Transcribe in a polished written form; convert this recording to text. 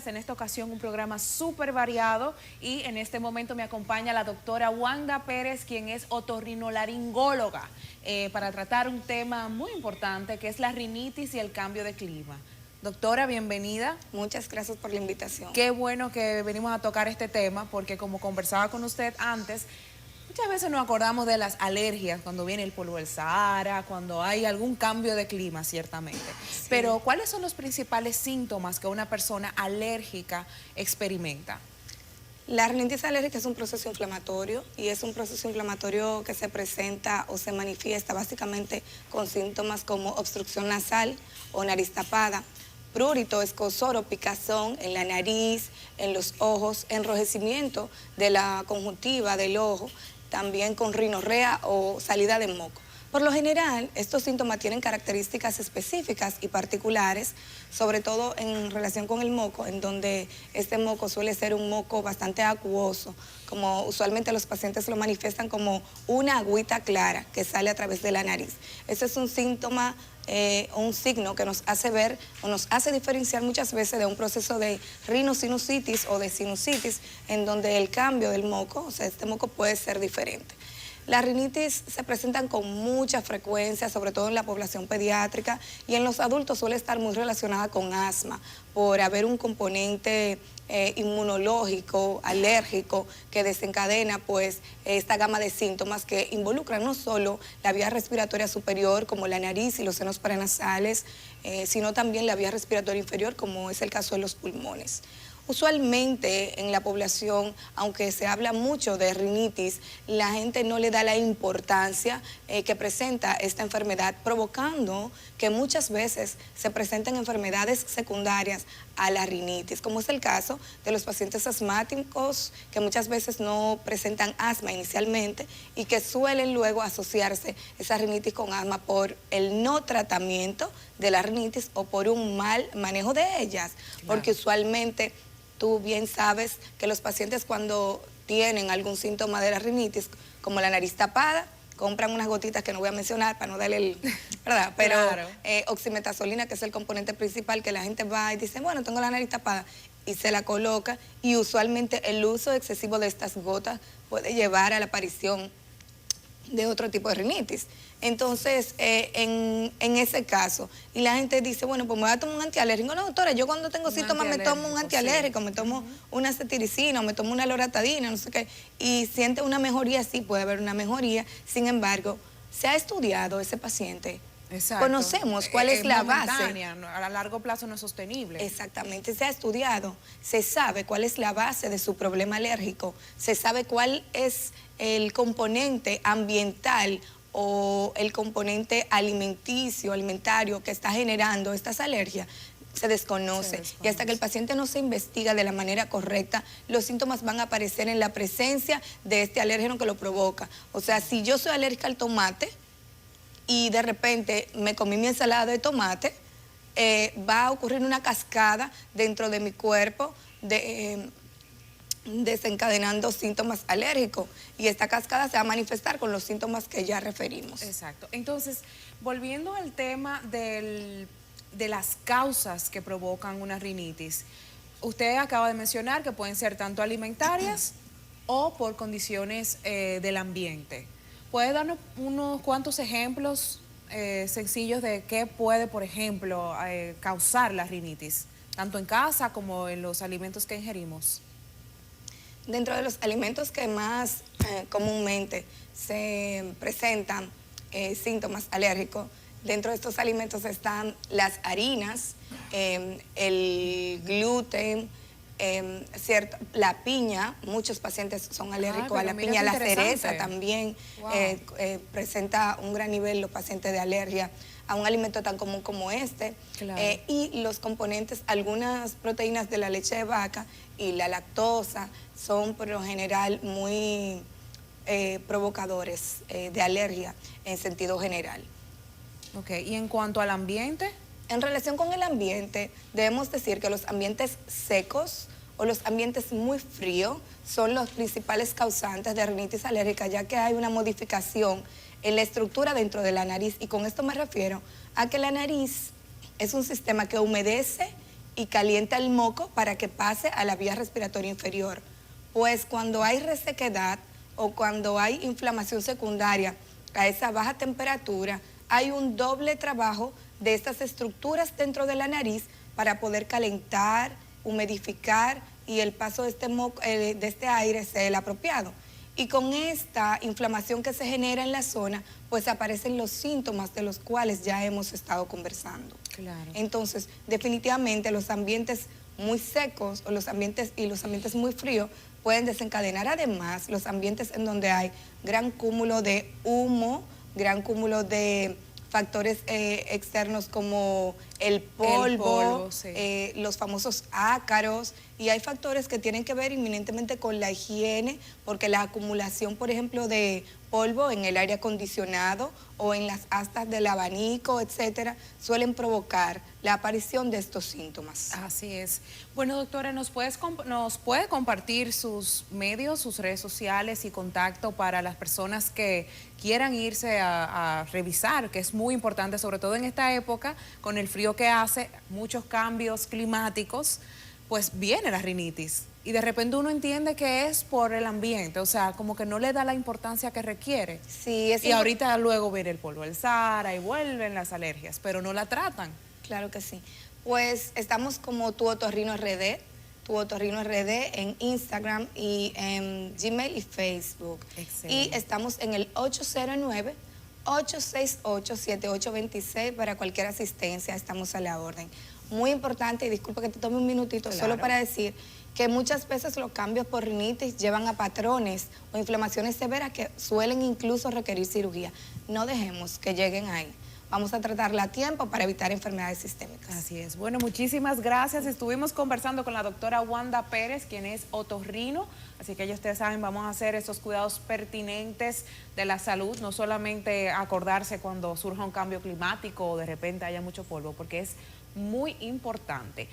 En esta ocasión un programa súper variado y en este momento me acompaña la doctora Wanda Pérez, quien es otorrinolaringóloga, para tratar un tema muy importante que es la rinitis y el cambio de clima. Doctora, bienvenida. Muchas gracias por la invitación. Qué bueno que venimos a tocar este tema porque como conversaba con usted antes, muchas veces nos acordamos de las alergias cuando viene el polvo del Sahara, cuando hay algún cambio de clima, ciertamente. Sí. Pero, ¿cuáles son los principales síntomas que una persona alérgica experimenta? La rinitis alérgica es un proceso inflamatorio y es un proceso inflamatorio que se presenta o se manifiesta básicamente con síntomas como obstrucción nasal o nariz tapada, prurito, escozor o picazón en la nariz, en los ojos, enrojecimiento de la conjuntiva del ojo, también con rinorrea o salida de moco. Por lo general, estos síntomas tienen características específicas y particulares, sobre todo en relación con el moco, en donde este moco suele ser un moco bastante acuoso, como usualmente los pacientes lo manifiestan como una agüita clara que sale a través de la nariz. Este es un síntoma, un signo que nos hace ver o nos hace diferenciar muchas veces de un proceso de rinosinusitis o de sinusitis, en donde el cambio del moco, o sea, este moco puede ser diferente. Las rinitis se presentan con mucha frecuencia, sobre todo en la población pediátrica, y en los adultos suele estar muy relacionada con asma, por haber un componente inmunológico, alérgico, que desencadena pues esta gama de síntomas que involucran no solo la vía respiratoria superior, como la nariz y los senos paranasales, sino también la vía respiratoria inferior, como es el caso de los pulmones. Usualmente en la población, aunque se habla mucho de rinitis, la gente no le da la importancia que presenta esta enfermedad, provocando que muchas veces se presenten enfermedades secundarias a la rinitis, como es el caso de los pacientes asmáticos que muchas veces no presentan asma inicialmente y que suelen luego asociarse esa rinitis con asma por el no tratamiento de la rinitis o por un mal manejo de ellas, porque usualmente tú bien sabes que los pacientes cuando tienen algún síntoma de la rinitis, como la nariz tapada, compran unas gotitas que no voy a mencionar para no darle el, ¿verdad? Pero claro. Oximetazolina, que es el componente principal, que la gente va y dice, bueno, tengo la nariz tapada, y se la coloca, y usualmente el uso excesivo de estas gotas puede llevar a la aparición de otro tipo de rinitis. Entonces, en ese caso, y la gente dice, bueno, pues me voy a tomar un antialérgico. No, doctora, yo cuando tengo síntomas me tomo un antialérgico, me tomo una cetiricina, o me tomo una loratadina, no sé qué, y siente una mejoría, sí puede haber una mejoría. Sin embargo, se ha estudiado ese paciente. Exacto. Conocemos cuál es la base. A largo plazo no es sostenible. Exactamente, se ha estudiado, se sabe cuál es la base de su problema alérgico, se sabe cuál es el componente ambiental o el componente alimentario que está generando estas alergias. Se desconoce. Y hasta que el paciente no se investiga de la manera correcta, los síntomas van a aparecer en la presencia de este alérgeno que lo provoca. O sea, si yo soy alérgica al tomate y de repente me comí mi ensalada de tomate, va a ocurrir una cascada dentro de mi cuerpo desencadenando síntomas alérgicos, y esta cascada se va a manifestar con los síntomas que ya referimos. Exacto. Entonces, volviendo al tema de las causas que provocan una rinitis, usted acaba de mencionar que pueden ser tanto alimentarias o por condiciones del ambiente. ¿Puede darnos unos cuantos ejemplos sencillos de qué puede, por ejemplo, causar la rinitis, tanto en casa como en los alimentos que ingerimos? Dentro de los alimentos que más comúnmente se presentan síntomas alérgicos, dentro de estos alimentos están las harinas, el gluten, la piña. Muchos pacientes son alérgicos a la piña, la cereza también. Wow. Presenta un gran nivel los pacientes de alergia a un alimento tan común como este. Claro. Y los componentes, algunas proteínas de la leche de vaca y la lactosa son por lo general muy provocadores de alergia en sentido general. Ok, ¿y en cuanto al ambiente? En relación con el ambiente, debemos decir que los ambientes secos o los ambientes muy fríos son los principales causantes de rinitis alérgica, ya que hay una modificación en la estructura dentro de la nariz, y con esto me refiero a que la nariz es un sistema que humedece y calienta el moco para que pase a la vía respiratoria inferior. Pues cuando hay resequedad o cuando hay inflamación secundaria a esa baja temperatura, hay un doble trabajo de estas estructuras dentro de la nariz para poder calentar, humidificar y el paso de este aire sea el apropiado. Y con esta inflamación que se genera en la zona, pues aparecen los síntomas de los cuales ya hemos estado conversando. Claro. Entonces, definitivamente los ambientes muy secos o los ambientes muy fríos pueden desencadenar además los ambientes en donde hay gran cúmulo de humo, gran cúmulo de factores externos como el polvo, sí. los famosos ácaros, y hay factores que tienen que ver inminentemente con la higiene, porque la acumulación, por ejemplo, de polvo en el aire acondicionado o en las astas del abanico, etcétera, suelen provocar la aparición de estos síntomas. Así es. Bueno, doctora, ¿nos puede compartir sus medios, sus redes sociales y contacto para las personas que quieran irse a revisar, que es muy importante, sobre todo en esta época, con el frío que hace, muchos cambios climáticos, pues viene la rinitis. Y de repente uno entiende que es por el ambiente, o sea, como que no le da la importancia que requiere. Sí, y ahorita luego viene el polvo del Sahara y vuelven las alergias, pero no la tratan. Claro que sí. Pues estamos como Tu Otorrino RD en Instagram y en Gmail y Facebook. Excelente. Y estamos en el 809-868-7826 para cualquier asistencia, estamos a la orden. Muy importante, y disculpa que te tome un minutito, Claro. solo para decir que muchas veces los cambios por rinitis llevan a patrones o inflamaciones severas que suelen incluso requerir cirugía. No dejemos que lleguen ahí. Vamos a tratarla a tiempo para evitar enfermedades sistémicas. Así es. Bueno, muchísimas gracias. Estuvimos conversando con la doctora Wanda Pérez, quien es otorrino, así que ya ustedes saben, vamos a hacer esos cuidados pertinentes de la salud, no solamente acordarse cuando surja un cambio climático o de repente haya mucho polvo, porque es muy importante.